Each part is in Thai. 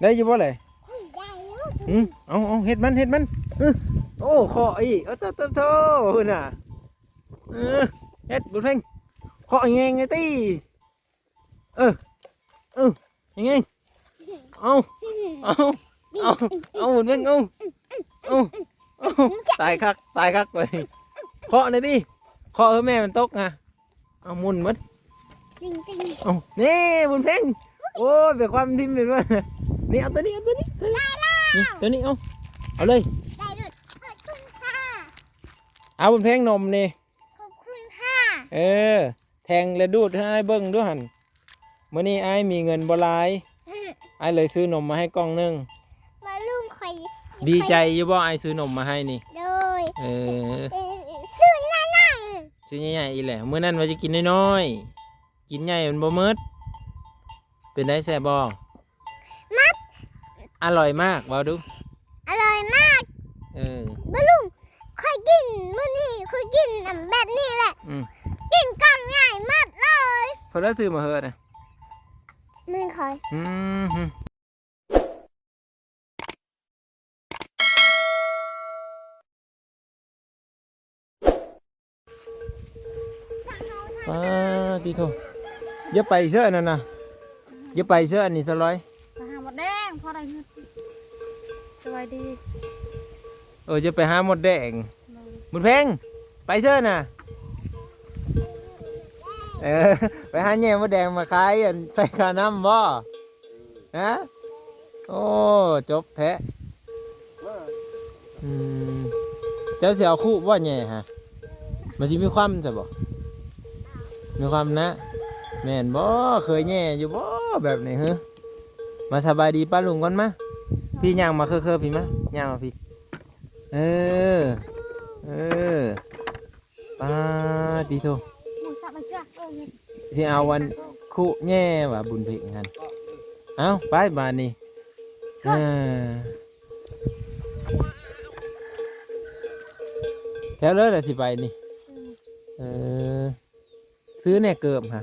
ได้อยู่บ่เลยได้ลูกเอาเฮ็ดมันโอ้ขออีกโตหุ่นน่ะเฮ็ดบุญเพ่งขอแงงไงตีเออยังไงเอาบุญเพ่งเอาตายคักไปเคาะหน่อยดิเคาะแม่มันตกอ่ะเอามุนมัดเอานี่บุญเพ่งโอ้ยเป็นความทิมเป็นว่านี่เอาตัวนี้นี่ตัวนี้เอาเลยได้ลูกขอบคุณค่ะเอาบุญเพ่งนมนี่ขอบคุณค่ะแทงและดูดให้เบิ้งด้วยหันเมื่อนี้ไอ้มีเงินบ่หลายไอ้เลยซื้อนมมาให้กล่องนึงมาลุงคอยดีใจอยู่บ่ไอ้ซื้อนมมาให้นี่เลยซื้อใหญ่ๆอีแหละเมื่อนั้นว่าจะกินน้อยๆกินใหญ่มันบ่มืดเป็นได้แซ่บบ่อร่อยมากบ่ดูอร่อยมากมาลุงคอยกินมื้อนี้คอยกินแบบนี้แหละกินกล่องใหญ่มากเลยเขาได้ซื้อมาเฮอนะไม่คอยดีโถอย่าไปเสื้อนั่นนะอย่าไปเสื้ออันนี้สลอยไปหาหมดแดงพอได้สวัสดีจะไปหาหมดแดงบุญเพ่งไปเสื้อน่ะไปหาแง่หมดแดงมาขายใส่ขาน้ำบ่ฮะโอ้จบแท้เจ้าเสียวคู่ว่าแง่ฮะมันสิมีความใช่บ่มีความนะแม่นบ่เคยแง่อยู่บ่แบบนี้ฮะมาสบายดีป้าลุงก่อนมาพี่ย่างมาเคอพี่มาย่างมาพี่ป้าดีโตสิเอาวันคู่แง่ว่าบุญเพ่งกันเอาไปบ้านนี่แถวเลยแหละสิไปนี่ซื้อเนี่ยเกิบฮะ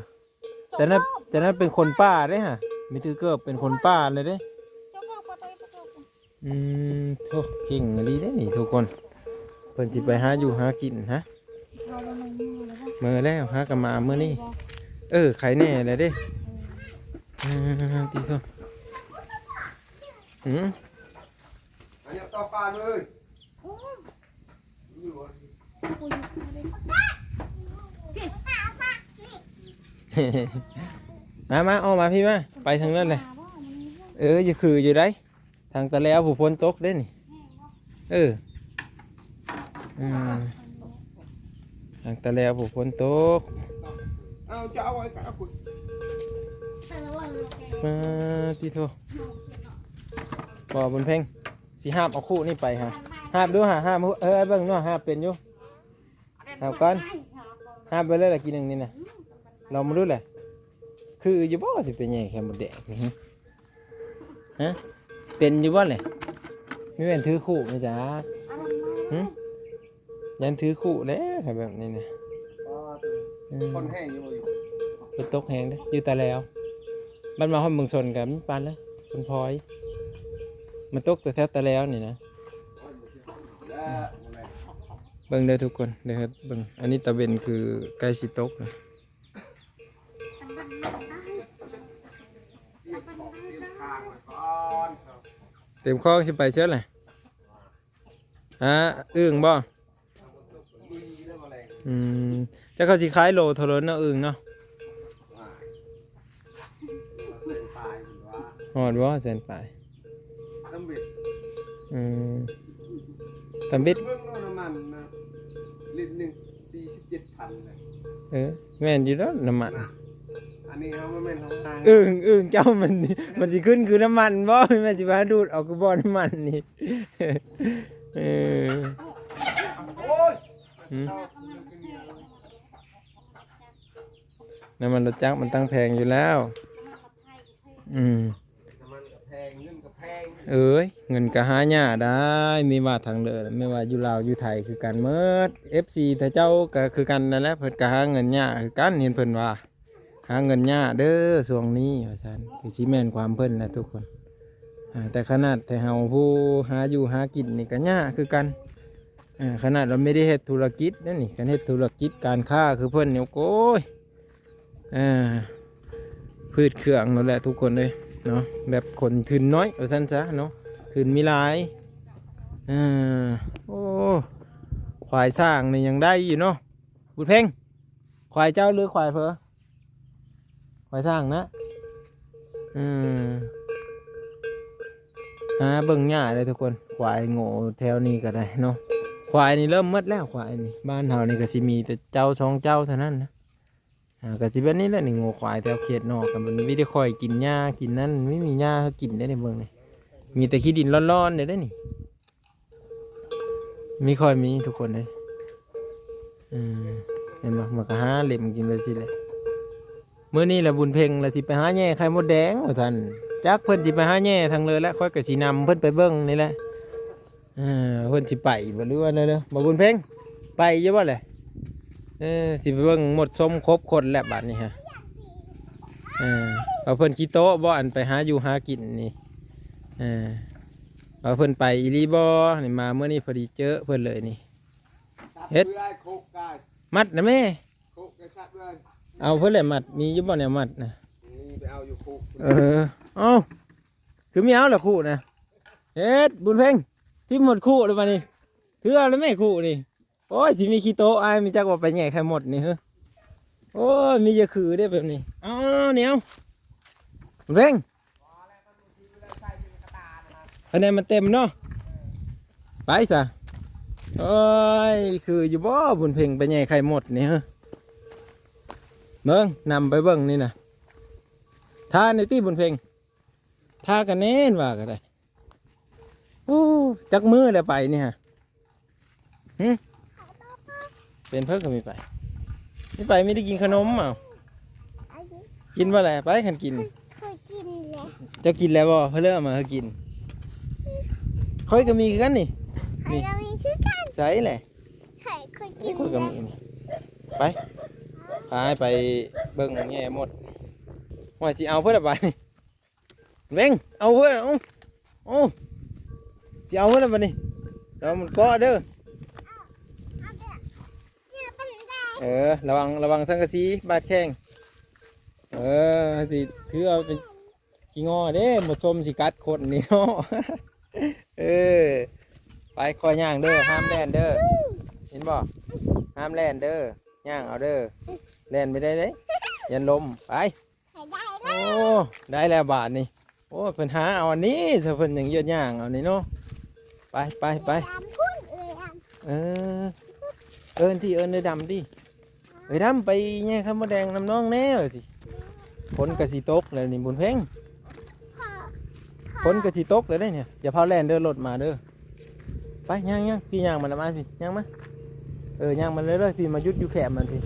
แต่นั้นเป็นคนป้าได้ฮะมีถือเกิบเป็นคนป้าเลยได้โธ่เก่งดีได้นี่ทุกคนเพิ่นสิไปหาอยู่หากินฮะเมื่อแล้วหากันมาเมื่อนี้ไข่แน่เลยเด้ดีโธ่ต่อปลาเลยมาออกมาพี่มาไปทางนั้นเลยอยู่คืออยู่ได้ทางตะแล้วผู้พ้นตกได้นี่ทางตะแล้วผู้พ้นตกมาที่โทบ่บนเพ่งสีห้ามเอาคู่นี่ไปฮะห้ามด้วยห้ามเบิ้งเนาะห้ามเป็นอยู่ห้ามก่อนห้ามไปเลยละกินหนึ่งนี่นะเรามาดูเลยคืออยู่บ่สิเป็นยังไงแค่หมดแดงนี่ฮะเป็นอยู่บ่เลยไม่เป็นถือคู่นะจ๊ะยันถือคู่แล้วแบบนี้นะคนแห้งอยู่เป็นตกแห้งเด้อยู่แต่แล้วบ้านมาห้องเมืองชนกันปานเลยคนพลอยมันตกแต่แถวแต่แล้วนี่นะเบิ่งได้ทุกคนเดี๋ยวเบิ่งอันนี้ตะเวนคือใกล้สิตกนะเต็มคลองสิไปเชื่อเลยอึ่งบ่จะเขาสิขายโลเท่าไรเนาะอึ่งเนาะหอดบ่แสนปลายตำบิดลิตรหนึ่ง47,000เลยแม่นอยู่แล้วน้ำมันอันนี้เขาไม่แม่นของทางอึ่งเจ้ามันสิขึ้นคือน้ำมันบ่แม่สิมาดูดออกกระบอกน้ำมันนี่น้ำมันรถจักรมันตั้งแพงอยู่แล้วเงินก็หาหญ้าได้มีว่าทางเลือกไม่ว่าอยู่ลาวอยู่ไทยคือกันเมื่อ FC แต่เจ้าก็คือกันนั่นแหละเพิ่นก็หาเงินหญ้าคือกันเห็นเพิ่นว่าหาเงินหญ้าเด้อช่วงนี้ว่าซั่นคือสิแม่นความเพิ่นนะทุกคน แต่ขนาดแต่เฮาผู้หาอยู่หากินนี่ก็ยากคือกันขนาดเราไม่ได้เฮ็ดธุรกิจนั่นนี่การเฮ็ดธุรกิจการค้าคือเพิ่นเนี่ยโอ้ยพืชเครื่องนั่นแหละทุกคนเลยเนาะแบบคนทุนน้อยเอาสั้นซะเนาะทุนมีหลายโอ้ควายสร้างนี่ยังได้อยู่เนาะบุญเพ่งควายเจ้าหรือควายเพอควายสร้างนะเบิ่งหญ้าเลยทุกคนควายโง่แถวนี้ก็ได้เนาะควายนี่เริ่มมืดแล้วควายนี่บ้านเฮานี่ก็สิมีแต่เจ้าสองเจ้าเท่านั้นนะก็สิแบบนี้แหละนี่โง่ควายแถวเขตนอกกันมันไม่ได้ค่อยกินหญ้ากินนั่นไม่มีหญ้าเขากินได้ในเมืองนี่มีแต่ขี้ดินร้อนๆเนี่ยได้นี่มีค่อยมีทุกคนเลยเห็นบ่มันก็หาเล็มกินไปสิเลยมื้อนี้แหละบุญเพ็งละสิไปหาแย่ไข่มดแดงว่าท่านจักเพิ่นสิไปหาแย่ทางเลยแล้วค่อยก็สินำเพิ่นไปเบิ่งนี่แหละเพิ่นสิไปบ่หรือว่าเด้อบ่บุญเพ็งไปอยู่บ่แหละสิไปเบิ่งหมดส้มครบคนแล้วบัดนี้ฮะเอาเพิ่นขี้โต๊ะบ่อันไปหาอยู่หากินนี่เอาเพิ่นไปอีหลีบ่นี่มาเมื่อนี้พอดีเจอเพิ่นเลยนี่เฮ็ดมัดนะแม่เอาเพิ่นแหละมัดมีอยู่บ่แนวมัดนะไปเอาอยู่คุกเอาคือมีเอาล่ะคู่นะเฮ็ดบุญเพ็งที่หมดคู่เลยบัดนี้ถือเอาแล้วแม่คู่นี่โอ้ยสิมีขี้โต๊ะอ้ายมีจักว่าไปแย่ใครหมดนี่เฮ้อโอ้ยมีจะคือได้แบบนี้เหนียวบุญเพ็งคะแนนมันเต็มเนาะไปจ้ะโอ้ยคืออยู่บ่บุญเพ็งไปแย่ใครหมดนี่เฮ้อเบิ่งนำไปเบิ่งนี่นะท่าในที่บุญเพ็งท่ากันแน่นว่าก็ได้โอ้จักมือแล้วไปนี่ฮะเป็นเพิ่งก็มีไปไม่ไปไม่ได้กินขนมอ่ะกินว่าอะไรไปขันกินจะกินแล้วบ่เพื่อเลิกมากินค่อยก็มีกันนี่ใส่แหละค่อยก็มีไปไปเบิ่งแง่หมดว่าสิเอาเพื่ออะไรเบ่งเอาเพื่อสิเอาเพื่ออะไรนี่เรามันก็เด้อระวังสังกะสีบาดแข้งสิถือเอาเป็นกี่งอเด้หมดชมสิกัดคนนี่เนาะไปคอยย่างเด้อห้ามแล่นเด้อเห็นบ่ห้ามแล่นเด้อย่างเอาเด้อแล่นไม่ได้เลยยันลมไปโอ้ได้แล้วบาทนี่โอ้เพิ่นหาเอาอันนี้ถ้าเพิ่นอย่างเยอะย่างเอานี่เนาะไปเอิ้นที่เอิ้นเลยดำที่ดำไปแง่ข้าวมะแดงน้ำน้องแน่เลยสิฝนกระสีตกเลยนี่บุญเพ่งฝนกระสีตกเลยได้เนี่ยอย่าพาแล่นเด้อรถมาเด้อไปย่างพี่ย่างมันละมาพี่ย่างมาย่างมันเลยพี่มายุดอยู่แคบมันพี่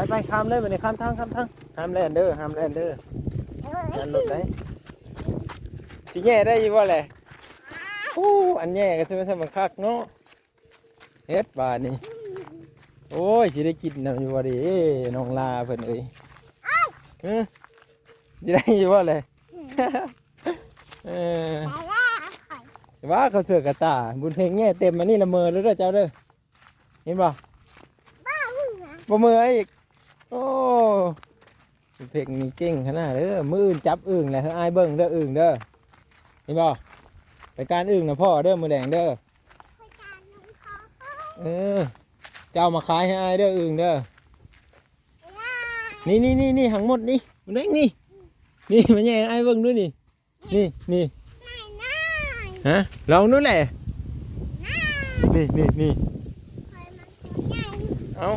ไปข้ามเลยไปในข้ามทางห้ามแล่นเด้อแล่นรถได้สิแง่ได้ยี่ว่าแหละอันแง่ก็จะไม่ใช่มันคักเนาะเฮ็ดบานี่โอ้ยสิได้กินนะอยู่ว่าดิน้องลาเพิ่นเอ้ยสิได้อยู่ว่าเลยว่าเขาเสือกกระตาบุญเพลงแง่เต็มมานี่ละเมอแล้วเด้อเจ้าเด้อเห็นบ่บ่เมออีกโอ้เพลงนี่เก่งขนาดเด้อมืออื่นจับอึ่งแหละให้อายเบิ่งเด้ออึ่งเด้อเห็นบ่ไปการอึ่งนะพ่อเด้อมือแดงเด้อเจ้ามาขายให้อายเด้ออึ่งเด้อนี่หังหมดนี่มันเล็กนี่มาแย่ไอ้เบิ่งด้วยนี่ฮะลองนู่นแหละนี่เอา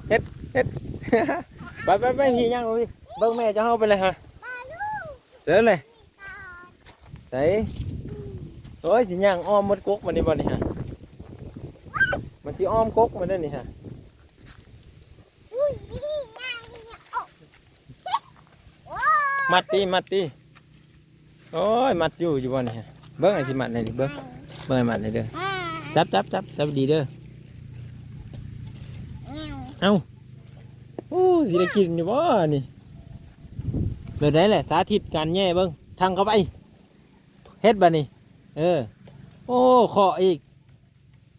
เฮ็ดไปพี่ย่างพี่เบิ่งแม่จะเข้าไปเลยฮะเสร็จเลยไหนโอ้ยสิย่างอ้อมมดกกมันนี่บ่นี่ฮะมันสิอ้อมกกมันนั่นนี่ฮะมัดตีโอ้ยมัดอยู่บ่นี่ฮะเบิ้งไอ้สิมัดนี่ดิเบิ้งไอ้มัดนี่เด้อจับดีเด้อเอ้า โอ้สิได้กินอยู่บ่นี่เดี๋ยวได้แหละสาธิตการแย่เบิ่งทางเข้าไปเฮ็ดบ่นี่โอ้ขออีก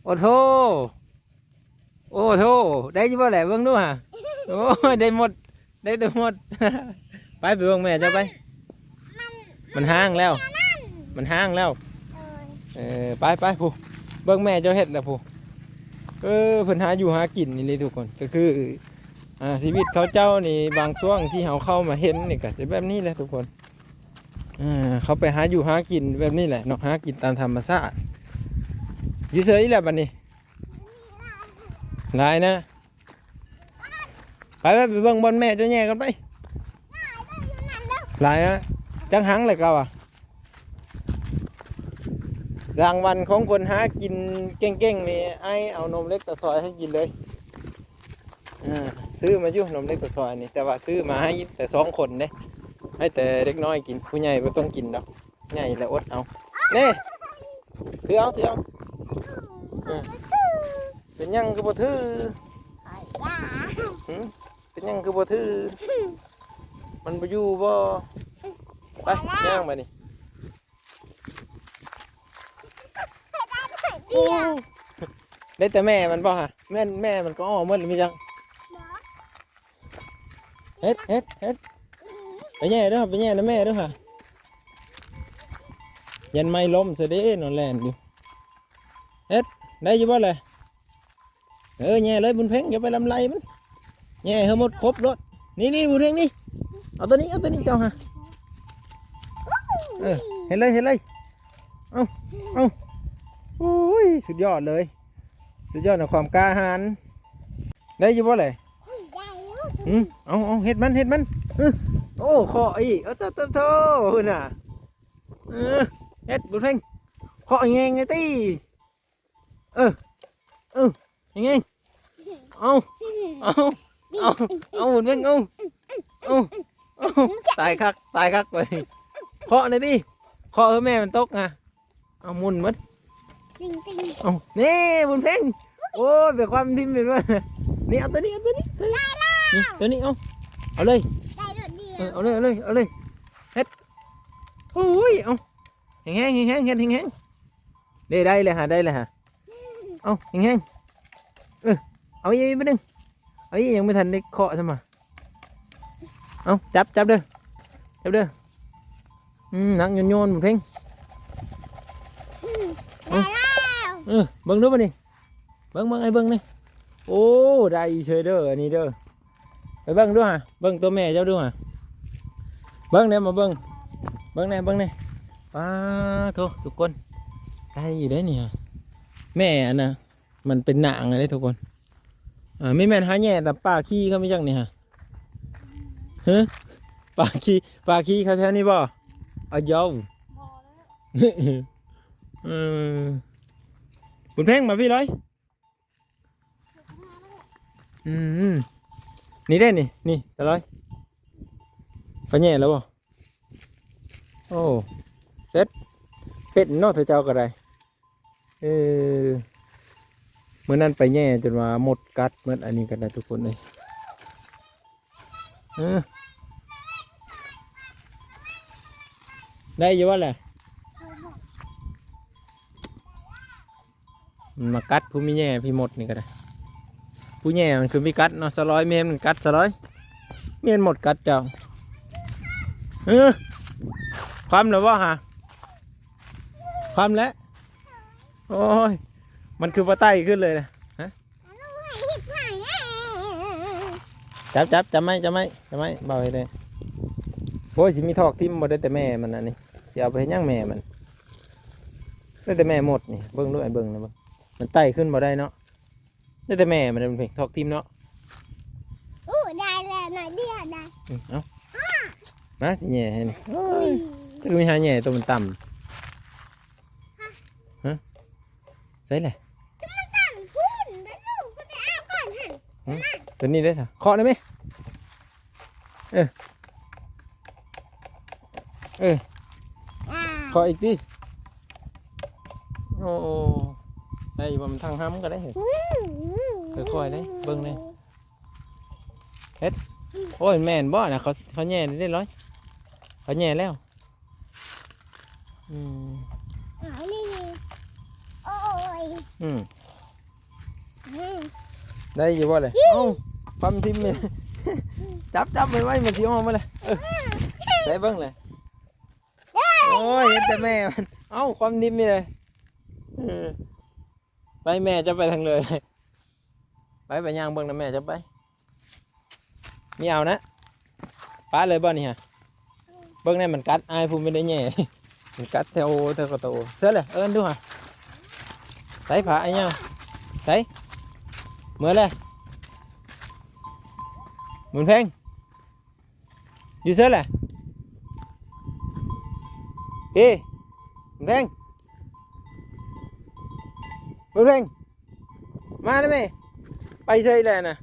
โอ้โธโอ้โธได้อยี่บ่แหละเบิ่งดูฮะโอ้ยได้หมดได้ตัวหมด ไปเบิ่งแม่เจ้าไปมันห้างแล้วมันห้างแล้วไปผู้เบิ่งแม่เจ้าเฮ็ดแล้วผู้เพิ่นหาอยู่หากินนี่เลยทุกคนก็คือชีวิตเขาเจ้านี่บางช่วงที่เขาเข้ามาเห็นนี่ก็จะแบบนี้แหละทุกคนเขาไปหาอยู่หากินแบบนี้แหละเนาะหากินตามธรรมชาติอยู่เฉยแหละบัดนี้หลายนะไปเบิ่งบอลแม่เจ้าแย่กันไปหลายนะจังหังเลยเก่ารางวัลของคนหากินเก่งๆนี่ไอเอานมเล็กตะซอยให้กินเลยซื้อมาอยู่นมเล็กตะซอยนี่แต่ว่าซื้อมาให้แต่2 คนเด้ให้แต่เด็กน้อยกินผู้ใหญ่ไม่ต้องกินดอกใหญ่แล้วอดเอาเน่ถือเอาเป็นยังคือบ่ถือเป็นยังคือบ่ถือมันไปอยู่บ่ไปย่างมานี่ได้แต่แม่มันบ่ฮะแม่มันก็อ้อมดมีจังเฮ็ดไปแย่ด้วยไปแย่นะแม่ด้วยค่ะยันไม่ล้มเสด็จนอนแลนอยู่เฮ็ดได้อยู่บ่เลยแย่เลยบุญเพ่งอย่าไปลำไรมันแย่ให้หมดครบรถนี่บุญเพ่งนี่เอาตัวนี้เจ้าฮะเห็นเลยเอาโอ้ยสุดยอดเลยสุดยอดในความกล้าหาญได้อยู่บ่เลยเอาเห็ดมันโอ้ขออีกโธ่น่ะเฮ็ดบุญเพ่งขอแงงไงตียังไงเอาบุญเพ่งเอาตายคักไปเคาะหน่อยดิเคาะแม่มันตกไงเอามุนมัดเอานี่บุญเพ่งโอ้ยเป็นความทิมเป็นว่านี่เอาตัวนี้นี่ตัวนี้เอาเลยเอาเลยเฮ็ดโอ้ยเอาแห้งได้เลยฮะเอาแห้งเอาอีกนิดนึงเอาอีกยังไม่ทันได้เคาะใช่ไหมเอาจับเด้อหนักโยนบุญเพ่งเบิ่งดูป่ะนี่เบิ่งไอ้เบิ่งนี่โอ้ได้เฉยเด้ออันนี้เด้อไปเบิ่งดูฮะเบิ่งตัวแม่เจ้าดูฮะเบิ่งเนี่ยมาเบิ่งเนี่ยป้าโธ่ทุกคนได้อยู่ได้เนี่ยแม่อันน่ะมันเป็นหนังอะไรทุกคนไม่แม่นหาแย่แต่ป้าขี้เขาไม่จังนี่ฮะป้าขี้เขาแถวนี้บ่เอาเยาบุญเพ่งมาพี่ร้อยนี่ได้นี่ตะร้อยไปแย่แล้วบ่โอ้เสร็จเป็ดนอกเธอเจ้าก็ได้เมื่อนั้นไปแย่จนว่าหมดกัดเมื่ออันนี้กันได้ทุกคนเลยได้อยู่ว่าแหละมันมากัดผู้มีแย่พี่หมดนี่ก็ได้ผู้แย่มันคือมีกัดเนาะสลอยเมนมันกัดสลอยเมนหมดกัดเจ้าความหรือว่าฮะความแล้วโอ้ยมันคือปลาไต้ขึ้นเลยนะฮะจับไหมเบาให้ได้โอ้ยสิมีทอกทิ่มหมดได้แต่แม่มันอันนี้จะเอาไปให้ย่างแม่มันได้แต่แม่หมดนี่เบิ้งด้วยเบิ้งนะเบิ้งมันไต่ขึ้นมาได้เนาะได้แต่แม่มันเป็นทอกทิ่มเนาะได้แล้วหน่อยเดียวได้เอามาสิแง่ให้นี่จะมีหาแง่ตัวมันต่ำฮะใส่เลยตัวนี้ได้สิเคาะได้ไหมเคาะอีกทีโอ้ได้ว่ามันทางห้ำก็ได้เหรอค่อยๆได้เบิ้งเลย เฮ็ดโอ้ยแม่นบ่นะเขาแย่ได้ร้อยเขาแย่แล้วอืม เอานี่โอ้ย อืม อืม ได้อยู่บ่เลยเอ้าปั๊มทิมเลย จับไปไว้มันสิออกมาเลยใส่เบิ่งเลยโอ้ยเห็นแต่แม่มันเอ้าความนิ่มนี่เลยเออไปแม่จะไปทางเลยไปย่างเบิ่งนะแม่จะไปมีเอานะป้าเลยบ่นี่ฮะเบิ่งนี่มันกัดอายภูมิไม่ได้แง่ มันกัดแถวกระโตเสือเลยเอิ้นดูฮะใส่ผ้าไอ้เนี่ยใส่เมื่อเลยหมุนเพลงอยู่เสือเลยพี่หมุนเพลงหมุนเพลงมาได้ไหมไปเฉยเลยนะ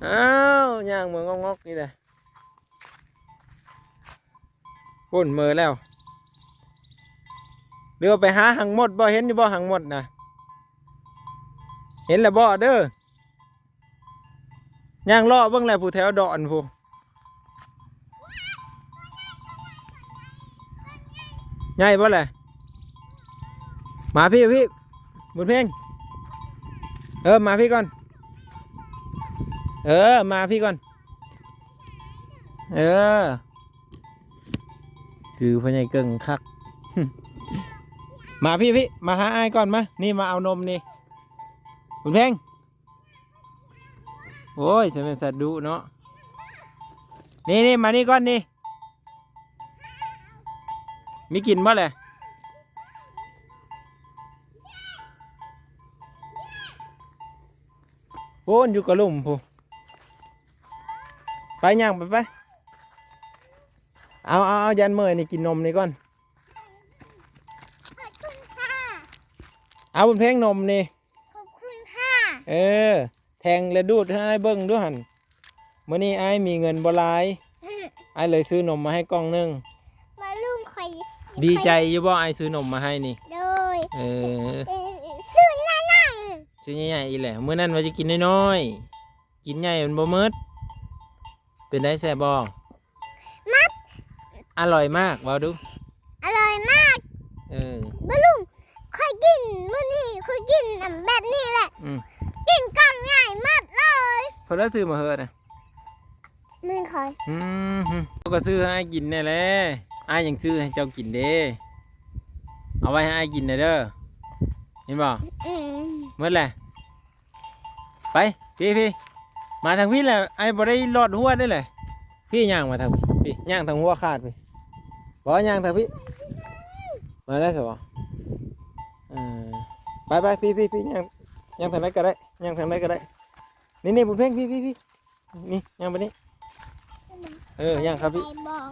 อ้าวย่างมืองอกๆนี่เลยปุ่นมือแล้วเรือไปหาหังหมดบ่เห็นอยู่บ่หังหมดนะเห็นแล้วบ่เด้อย่างล่อเบิ่งแหละผู้แถวดอนผู้ใหญ่บ่แหละมาพี่บุญเพ่งมาพี่ก่อนมาพี่ก่อนคือพ่อใหญ่เก่งคัก มาพี่มาหาอ้ายก่อนมานี่มาเอานมนี่บุญเพ่งโอ้ยจะเป็นสัตว์ดุเนาะนี่มานี่ก่อนนี่มีกินบ่แหละโอ้ยอยู่กับลุ่มผู้ไปย่างไปเอายันเมื่อยนี่กินนมนี่ก่อน ขอบคุณค่ะ เอาบนเพลงนมนี่ ขอบคุณค่ะ แทงและดูดให้เบิ้งด้วยหันเมื่อนี้ไอ้มีเงินบ่หลายไอ้เลยซื้อนมมาให้กล่องนึง มาลุงข่อย ดีใจอยู่บ่ไอ้ซื้อนมมาให้นี่ โดย ซื้อ หน้า ใหญ่ๆอีแหละเมื่อนั้นว่าจะกินน้อยๆกินใหญ่มันบ่มืดเป็นได้แซ่บบ่อร่อยมากว่าดู อร่อยมาก มาลุงข่อยกินมื้อนี้ข่อยกินแบบนี้แหละกินกล่องใหญ่มากเลย เพอแล้วซื้อมาเฮอะนะ มึงข่อย เขาก็ซื้อให้กินแน่แหละไอ้ยังซื้อให้เจ้ากินเด้เอาไว้ให้ไอ้กินเด้อเห็นบ่ เมื่อไรไปพี่มาทางพี่แหละไอ้บ่ได้รอดหัวได้เลยพี่ย่างมาทางพี่ย่างทางหัวขาดพี่บอกย่างทางพี่มาได้สิบ่ไปพี่ย่างทางไหนก็ได้ย่างทางไหนก็ได้นี่บุญเพ่งพี่นี่ย่างไปนี่ย่างครับพี่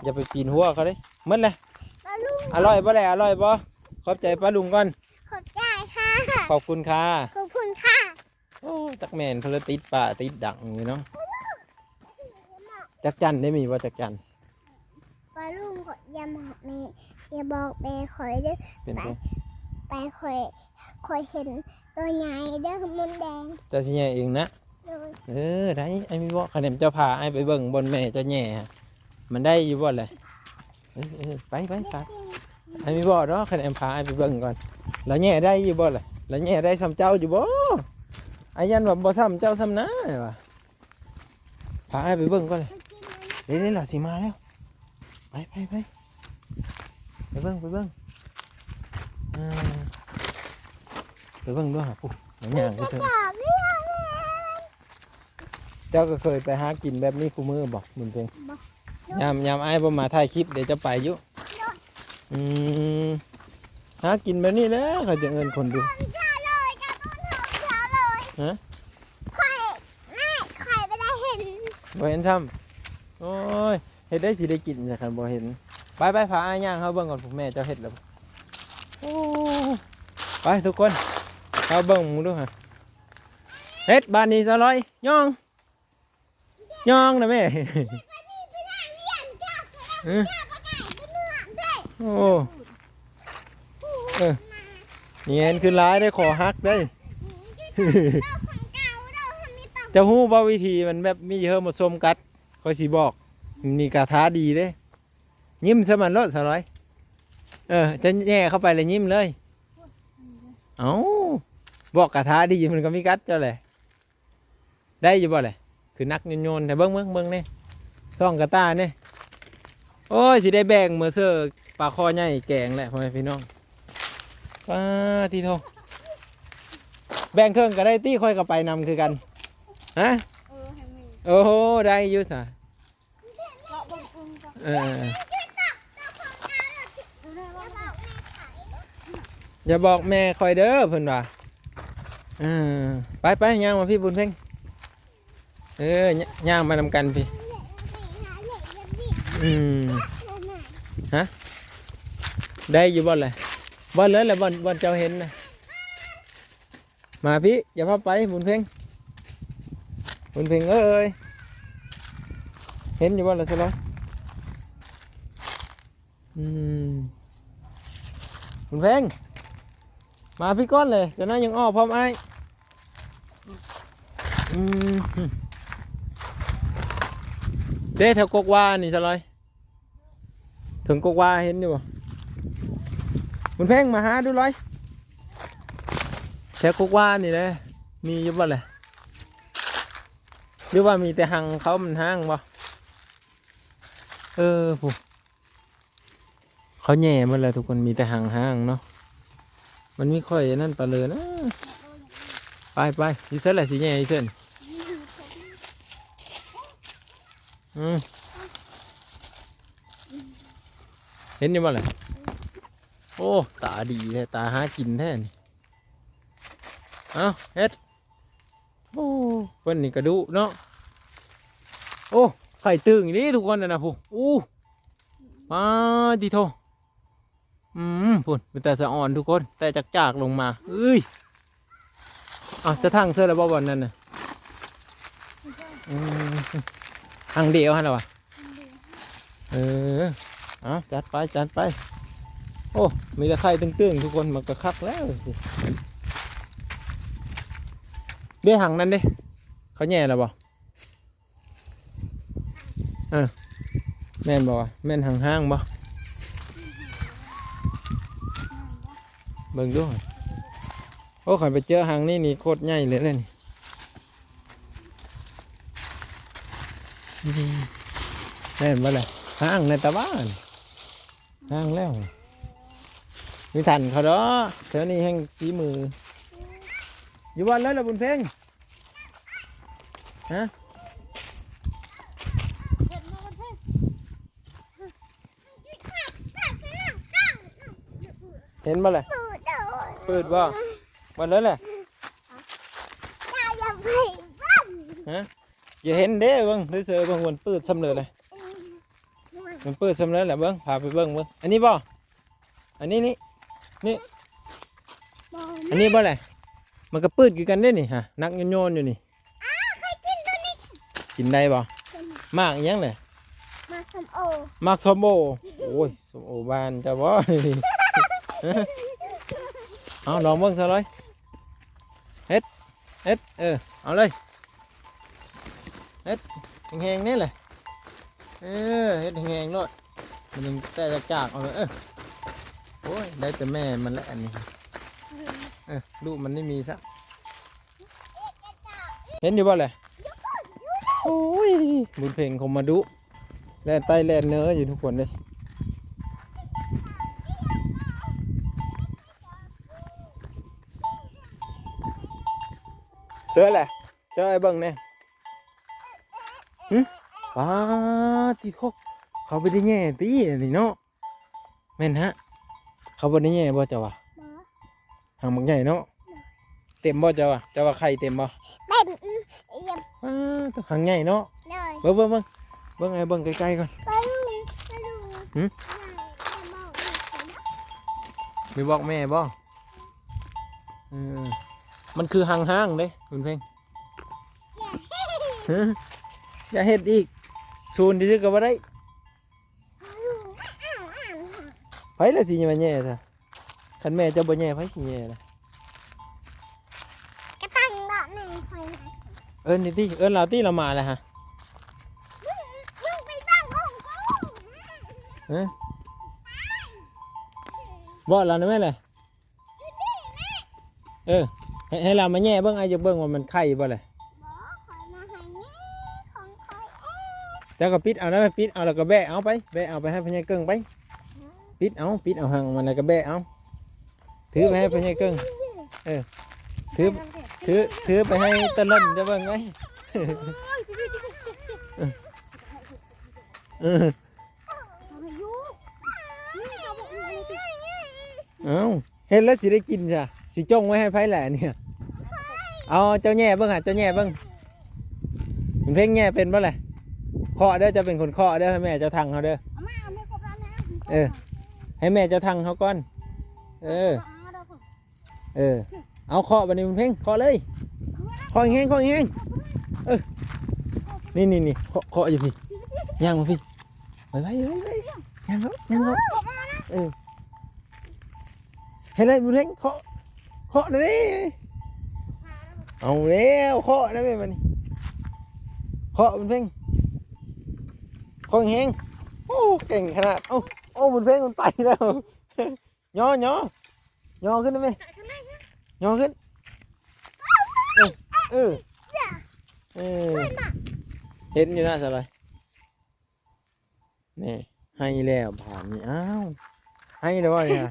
อย่าไปปีนหัวเขาเลยเมื่อไรอร่อยบ่เลยอร่อยบ่ขอบใจป้าลุงก่อน ขอบใจค่ะ ขอบคุณค่ะ ขอบคุณค่ะ โอ้จักแมนเพลติดป่าติดดังอยู่เนาะจักจันได้มีว่าจักจัน ปลาลุงก็อย่าบอกแม่อย่าบอกแม่ข่อยเด้อ เป็น ไปข่อยเห็นตัวใหญ่เด้อมุนแดง เจ้าสิแย่เองนะ เลย ได้ไอ้มีบ่คะแนนเจ้าพาไอ้ไปเบิ่งบนแม่เจ้าแย่มันได้อยู่บ่เลยไปไอ้มีบ่เนาะคะแนนพาไอ้ไปเบิ่งก่อนแล้วแย่ได้อยู่บ่เลยแล้วแย่ได้ซ้ำเจ้าอยู่บ่ไอ้ยันว่าบ่ซ้ำเจ้าซ้ำนะว่ะพาไอ้ไปเบิ่งก่อนเลยเดี๋ยวเราสิมาแล้วไปเบิ่งไปเบิ่งด้วยปุ๊บอย่างเงี้ยก็เถอะเจ้าก็เคยไปหากินแบบนี้คู่มือบอกมึงเพลงยามไอ้บ่มาถ่ายคลิปเดี๋ยวจะไปอยู่หากินแบบนี้แล้วเขาจะเงินคนดูฮะ ข่อยไม่ได้เห็น บ่เห็นทำโอ้ยเห็ดได้สิได้กินจากคันบ่เห็นไปพาอ้ายย่างเขาเบิ่งก่อนพวกแม่เจ้าเห็ดแล้วโอ้ไปทุกคนเขาเบิ่งมึงดูฮะเฮ็ดบ้านนี้200ย่องนะแม่โอ้เงียนขึ้นร้ายได้ขอฮักได้ จะฮู้บ่วิธีมันแบบมีเยอะหมดสมกัดคอยสิบอกมีกาถาดีเด้ยิ้มซะมันรถสลอยจะแย่เข้าไปเลยยิ้มเลยเอ้าบอกกาถาดีมันก็มีกัดเจ้าแหละได้อยู่บ่เลยคือนักโยนแต่เบิ้งนี่ซ่องกระตาเนี่ยโอ้ยสิได้แบ่งมือเสื้อปลาคอใหญ่แกงแหละพ่อแม่พี่น้องป้าที่โทแบ่งเครื่องก็ได้ตี้ค่อยกับไปนำคือกันฮะโอ้โหได้อยุ่สะอย่าบอกแม่คอยเด้อเพิ่นว่าไปย่างมาพี่บุญเพ่งย่างมานำกันพี่ฮะได้อยู่บ่เลยบ่เลยแหละบ่เจ้าเห็นนะมาพี่อย่าพาไปบุญเพ่งเอ้ยเห็นอยู่บ่เลยสิล่ะบุญเพ่งมาพี่ก้อนเลยจะน่ายังอ้อพร้อมไอ้เด้แถวกกวานี่สลอยถึงกกวาเห็นอยู่บ่คุณเพ่งมาหาดูเลยแถวกกวานี่เลยมีอยู่บ่เลยหรือว่ามีแต่หังเขามันห้างบ่ผู้เขาแย่มาเลยทุกคนมีแต่หังห้างเนาะมันไม่ค่อยนั่นปลาเลยนะไปดิเซนแหละสิแย่ดิเซนเห็นยังบ่เลยโอ้ตาดีแท้ตาหากินแท้นี่เอาเฮ็ดโอ้เพิ่นนี่กระดูเนาะโอ้ไข่ตึงอย่างนี้ทุกคนนะผู้มาดีโทพุ่นเป็นแต่สะอ่อนทุกคนแต่จากลงมาจะทั้งเสื้อแล้วบ่บอลนั่นน่ะทางเดียวฮะเหรอวะจัดไปโอ้มีแต่ไข่ตึงๆทุกคนมันก็คักแล้วสิเดี๋ยวหางนั่นดิเขาแย่แล้วบ่แม่นบ่วะแม่นห้างบ่เบิ่งดูโอ้ขันไปเจอหางนี่โคตรใหญ่เลยนี่แม่นบ่เลยห้างในตะบ้านห้างแล้วมีทันเขาเด้อเท่านี้แห้งฝีมืออยู่วันแล้วล่ะบุญเพ่งฮะเห็นบ่เลยเปิดบ่วันแล้วแหละฮะอย่าเห็นเด้เบิ้งได้เจอเบิ้งมันเปิดซ้ำเลยมันเปิดซ้ำเลยแหละเบิ้งพาไปเบิ้งอันนี้บ่อันนี้นี่อันนี้บ่เลยมันก็เปิดกันได้นี่ฮะนักโยนอยู่นี่กินได้บ่มากยังเลยมากส้มโอโอ้ยส้มโอบานจะบ่เอาลองเบิ้งซะเลยเฮ็ดเอาเลยเฮ็ดแห้งๆนี่เลยเฮ็ดแห้งๆโลดมันยังแต่จากเอาเลยโอ้ยได้แต่แม่มันแล้วอันนี้ลูกมันไม่มีซะเห็นอยู่บ่เลยโอ้ยบุญเพ่งคงมาดุแล่นไตแล่นเนื้ออยู่ทุกคนเลยเสือแหละเจอไอ้เบิ้งเนี่ยป้าตีโคเขาไปได้แง่ตีนี่เนาะแม่นฮะเขาไปได้แง่บ่เจ้าวะหางมันใหญ่เนาะเต็มบ่เจ้าวะไข่เต็มบ่ต้องหางใหญ่เนาะเบิ้งไอ้เบิ้งใกล้ๆก่อนมีบอกแม่บ่มันคือห้างเด้คุณเพ่งอย่าเห็ดอีกซูนที่ซื้อก็บ่ได้ไผละสิมาแย่ซะคันแม่จะบ่แย่ไผสิแย่ล่ะ กระตังดอกแม่ไฟ เอิ้นนี่ติเอิ้นเราติเรามาแล้วฮะ มึงไปบ้านของกู ฮะบ่เราได้ไหมเลย อยู่นี่แม่ เออให้เรามาแย่เบิ่งไอ้จะเบิ่งว่ามันไข่บ่เลย บอกคอยมาให้เนี่ยของคอยเอง เจ้าก็ปิดเอาได้ไหมปิดเอาแล้วก็แบะเอาไปแบะเอาไปให้พญายเกิ้งไปปิดเอาหางมันแล้วก็แบะเอาถือไปให้พญายเกิ้งถือไปให้ตะล่นจะเบิ่งไหมเออเอาเห็นแล้วสิได้กินจ้ะสิจ้องไว้ให้ไผแหละเนี่ยเอาเจ้าแง่เบิ่งหะเจ้าแง่เบิ่งมันเพ่งแง่เป็นบ่แหละเคาะเด้อจะเป็นคนเคาะเด้อให้แม่เจ้าทังเขาเด้อให้แม่เจ้าทังเขาก่อนเออเอาเคาะบัดนี้มันเพ่งเคาะเลยเคาะแห้งเออนี่เคาะอยู่พี่ย่างมาพี่ไว้ย่างเขาเออเห็นไรมันเพ่งเคาะเลยเอาแล้วเคาะได้ไหมมันเคาะมันเพ่งเคาะแห้งโอ้เก่งขนาดโอ้มันเพ่งมันไปแล้วย่ขึ้นได้ไหมย่อขึ้นเห็นอยู่นะสบายนี่ให้แล้วผ่านนี่อ้าวให้แล้ววะเนี่ย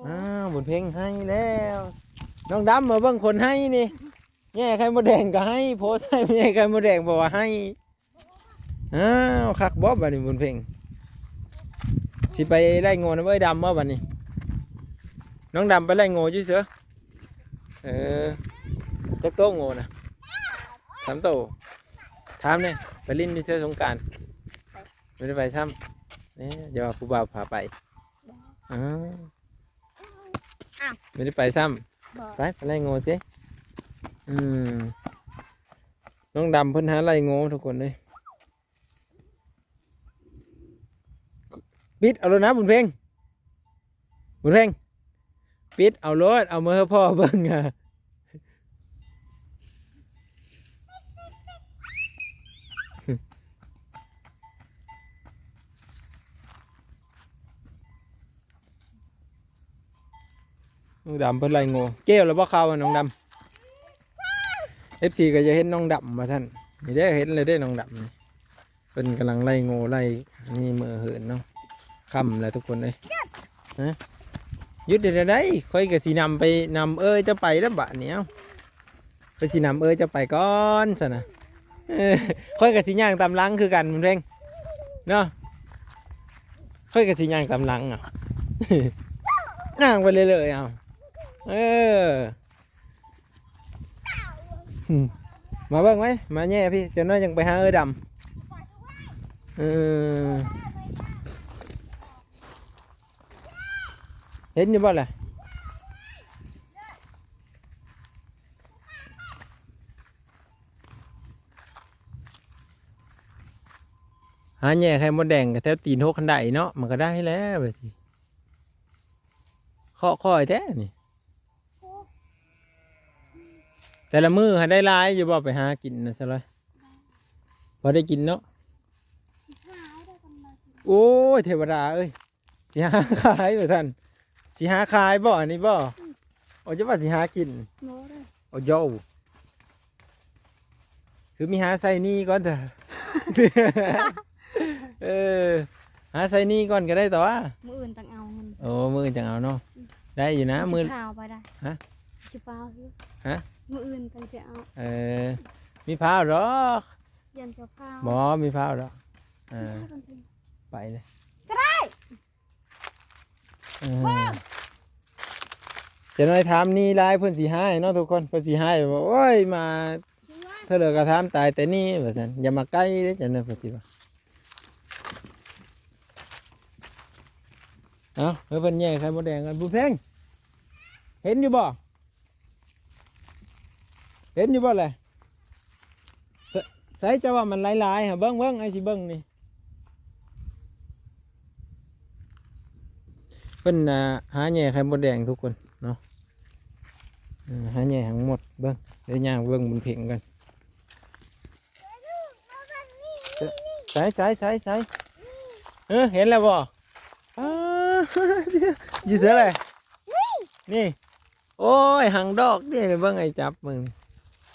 อ้าวบุญเพ่งให้แล้วน้องดำมาเบิ่งคนให้นี่แง่ไข่มดแดงก็ให้โพสให้แง่ไข่มดแดงบอกว่าให้อ้าวคักบ๊อบบัดนี้บุญเพ่งสิไปไล่โง่นะเว้ยดำว่าบัดนี้น้องดำไปไล่โง่ชื่อเสือจักโต้โง่นะ3 โตถามเนี่ยไปลิ้นที่เสือสงกรานต์ไม่ได้ไปซ้ำเนี่ยเดี๋ยวผู้บ่าวพาไปไม่ได้ไปซ้ำไปไล่โง่สิน้องดำเพิ่นหาไล่โง่ทุกคนเลยปิดเอาแล้วนะบุญเพ่งปิดเอารถเอามือพ่อเบิ่งน้องดำเพิ่นไล่โง่เก้วแล้วบ่เข้าน้องดำ FC ก็จะเห็นน้องดำมาท่านนี่ได้เห็นเลยได้น้องดำนี่เพิ่นกำลังไล่โง่ไล่นี่มือเหินเนาะค่ำแล้วทุกคนเลยฮะยุดเดี๋ยวได้ค่อยกับสีนำไปนำจะไปแล้วบะเนี้ยค่อยสีนำจะไปก่อนสินะค่อยกับสีย่างตามหลังคือกันมันเร่งเนาะค่อยกับสีย่างตามหลังอ่ะย่างไปเลยเอามาเบิ่งไหมมาแย่พี่จะน้อยยังไปหาดำเห็นอยู่บ่ล่ะหาแย่ไข่มดแดงกับแถวตีน6 ขันไดเนาะมันก็ได้แล้วไปสิเคาะคอยแท้นี่แต่ละมือหาได้ลายอยู่บ่ไปหากินนะซะเลยพอได้กินเนาะโอ้ยเทวดาเอ้ยสิหาขายอยู่ท่านสิหาขายบ่อันนี้บ่เอาจะว่าสิหากินเอาโย่คือมีหาใส่นี่ก่อนเถอะหาใส่นี่ก่อนก็ได้แต่ว่ามืออื่นต่างเอาเงินโอ้มือจังเอาเนาะได้อยู่นะมือข่าวไปได้ฮะชิเปล่าซื้อฮะมืออื่นต่างจะเอามีพร้าวหรอยันจะพาวหมอมีพร้าวหรอไปเลยก็ได้จะน้อยถามนี่ลายเพื่อนสีห้าเนาะทุกคนเพื่อนสีห้าบอกโอ้ยมาเธอเลิกกระทำตายแต่นี่แบบนั้นอย่ามาใกล้เลยจะเนินเพื่อนสิว่าเอาเพื่อนแย่ไข่มดแดงกันบุญเพ่งเห็นอยู่บ่เลยใส่จะว่ามันลายๆฮะเบิ้งไอ้สิเบิ้งนี่เป็นหาแย่ไข่มดแดงทุกคนเนาะหาแย่ทั้งหมดเบิ้งเดี๋ยวย่างเบิ้งบนเพ่งกัน ใส่เห็นแล้วบ่อ้าอยู่เสืออะไรนี่โอ้ยหางดอกนี่เบิ่งไอ้จับมึง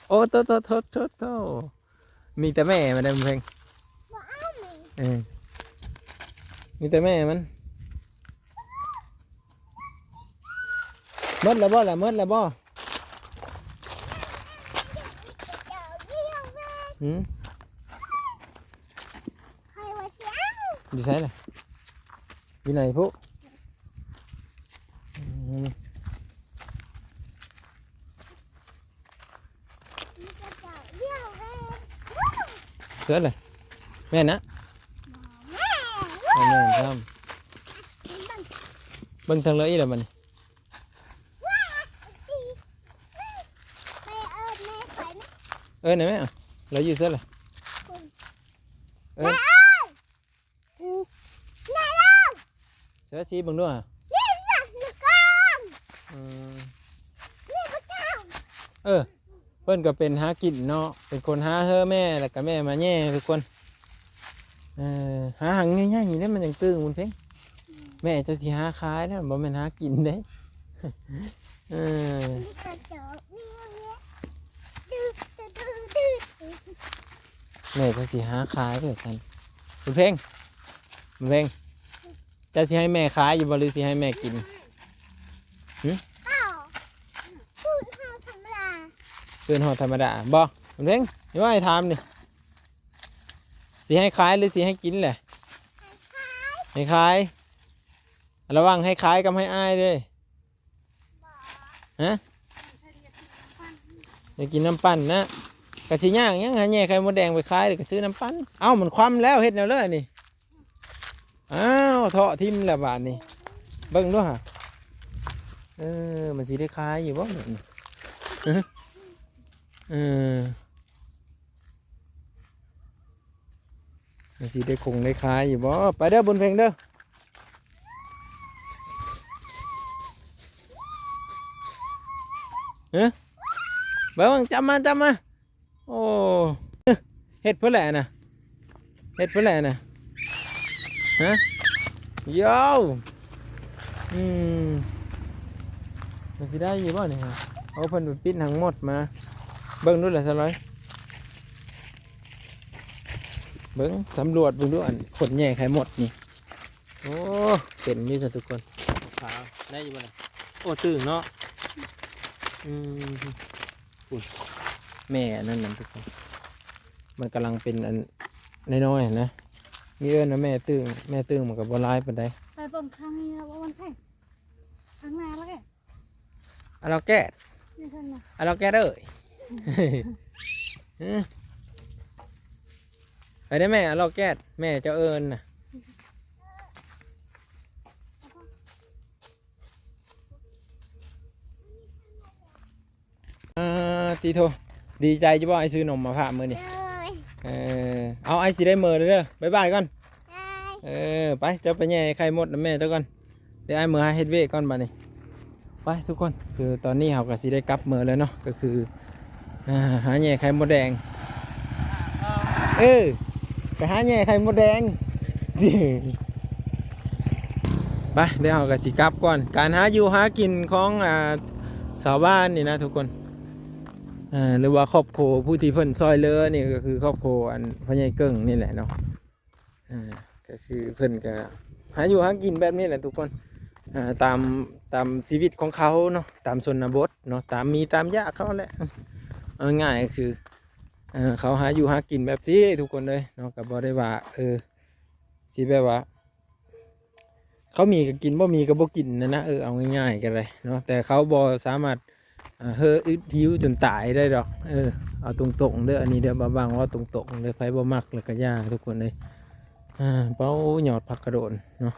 โอ้โตมีแต่แม่มันได้เพลงมีแต่แม่มันมดแล้วบ่ล่ะมดแล้วบ่หืมอยู่ใช่เลยอยู่ไหนพวกเสือเลยแม่นะแม่ทำเบิ่งทางเลยอีแล้วมันไหนแม่เราอยู่เสือเลยเสือสีเบิ่งด้วยเพิ่นก็เป็นหากินเนาะเป็นคนหาเธอแม่แล้วก็แม่มาแย่ทุกคนหาหังง่ายๆอย่างนี้มันยังตื้งมันเพ่งแม่จะสิหาขายนะบ่แม่นหากินเด้แม่จะสิหาขายเลยกันคุณเพ่งจะสิให้แม่ขายอยู่บ่หรือสิให้แม่กินเพื่อนหอธรรมดาบ่คุณเพ่งนี่ว่าให้ทำนี่สิให้ขายหรือสิให้กินแหละให้ขายระวังให้ขายกับให้อ้ายด้วยฮะจะกินน้ำปั่นนะกะชิย่างยังหาแง่ไข่มดแดงไปขายหรือก็ซื้อน้ำปั่นเอ้ามันคว่ำแล้วเฮ็ดแนวเลยนี่อ้าวเถาะทิ่มแล้วบาทนี่เบิ่งด้วยฮะมันสิได้ขายอยู่บ่มันสิได้คงได้ขายอยู่บ่ไปเด้อบุญเพ็งเด้อเบิ่งจำมาโอ้เฮ็ดเพื่อแหละนะฮะโย่มันสิได้อยู่บ่เนี่ยเอาเพิ่นไปปิ้นทั้งหมดมาเบิ่งดูแหละสลอยเบิ่งสำรวจเบิ่งดูอันขนแย่ไข่หมดนี่โอ้เป็นอยู่สิทุกคนขาวได้อยู่บ่เนี่ยโอ้ตื่นเนาะแม่นั่นทุกคนมันกำลังเป็นอันน้อยๆนะมีนะแม่ตึงมันกับบัวลายปานใดไปเบิ่งข้างนี้ว่ามันแพงข้างหน้าแล้วแกเราแก้นี่ข้างหน้าเราแก้เลยไปได้แม่เราแก้แม่เจ้าเอิญน่ะตีโทดีใจจะบอกไอ้ซื้อนมมาผ่ามือนี่เอาไอ้สิได้มือเลยเด้อบายบายก่อนไปเจ้าไปแย่ไข่มดนะแม่เจ้าก่อนเดี๋ยวไอ้มือให้เฮ็ดเวก่อนมานี่ไปทุกคนคือตอนนี้เขาก็สิได้กลับมือแล้วเนาะก็คือหาแย่ไข่มดแดงไปหาแย่ไข่มดแดงไปเดี๋ยวเขาก็สิกลับก่อนการหาอยู่หากินของชาวบ้านนี่นะทุกคนหรือว่าครอบครัวผู้ที่เพิ่นซอยเรือนี่ก็คือครอบครัวอันพ่อใหญ่เกิ้งนี่แหละเนาะก็คือเพิ่นก็หาอยู่หากินแบบนี้แหละทุกคนตามชีวิตของเขาเนาะตามชนบทเนาะตามยากเขาแหละง่ายๆคือเขาหาอยู่หากินแบบที่ทุกคนเลยเนาะก็บ่ได้ว่าสิแบบว่าเขามีก็กินบ่มีก็บ่กินนะเอาง่ายๆกันเลยเนาะแต่เขาบ่สามารถอึดหิวจนตายได้ดอกเอาตรงๆเด้ออันนี้เด้อบางว่าตรงๆเลยไฟบ่มักแล้วก็ยากทุกคนเลยเป้าหยอดผักกระโดนเนาะ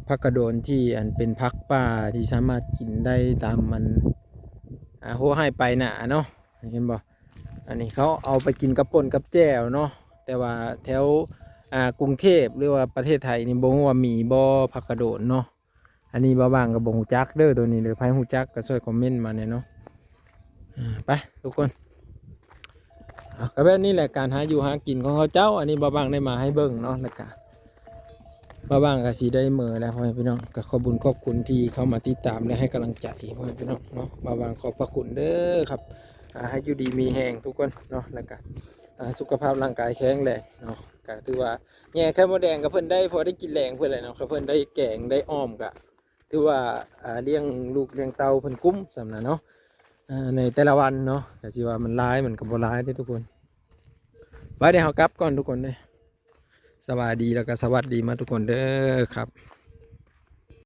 ผักกระโดนที่อันเป็นผักป่าที่สามารถกินได้ตามมันหัวให้ไปหนาเนาะเห็นบ่อันนี้เขาเอาไปกินกับป่นกับแจ่วเนาะแต่ว่าแถวกรุงเทพหรือว่าประเทศไทยนี่บ่ฮู้ว่ามีบ่ผักกระโดนเนาะอันนี้บางกับบ่ฮู้จักเด้อตัวนี้หรือไผฮู้จักก็ช่วยคอมเมนต์มาเนี่ยเนาะไปทุกคน ก็แบบนี้แหละการหาอยู่หากินของเขาเจ้าอันนี้บ่าวบางได้มาให้เบิ่งเนาะแล้วก็บ่าวบางก็สิได้มื้อแล้วพ่อแม่พี่น้องก็ขอบคุญขอบคุณที่เข้ามาติดตามและให้กำลังใจพ่อแม่พี่น้องเนาะบ่าวบางขอบพระคุณเด้อครับให้อยู่ดีมีแรงทุกคนเนาะแล้วก็สุขภาพร่างกายแข็งแรงเนาะก็ถือว่าแง่ไข่มดแดงก็เพิ่นได้พอได้กินแรงเพิ่นแหละเนาะก็เพิ่นได้แกงได้อ้อมก็ถือว่าเลี้ยงลูกเลี้ยงเต้าเพิ่นคุ้มสำนักเนาะในแต่ละวันเนาะก็สิว่ามันร้ายมันก็บ่ร้ายเด้อทุกคนไว้เดี๋ยวเฮากลับก่อนทุกคนเด้อสวัสดีแล้วก็สวัสดีมาทุกคนเด้อครับ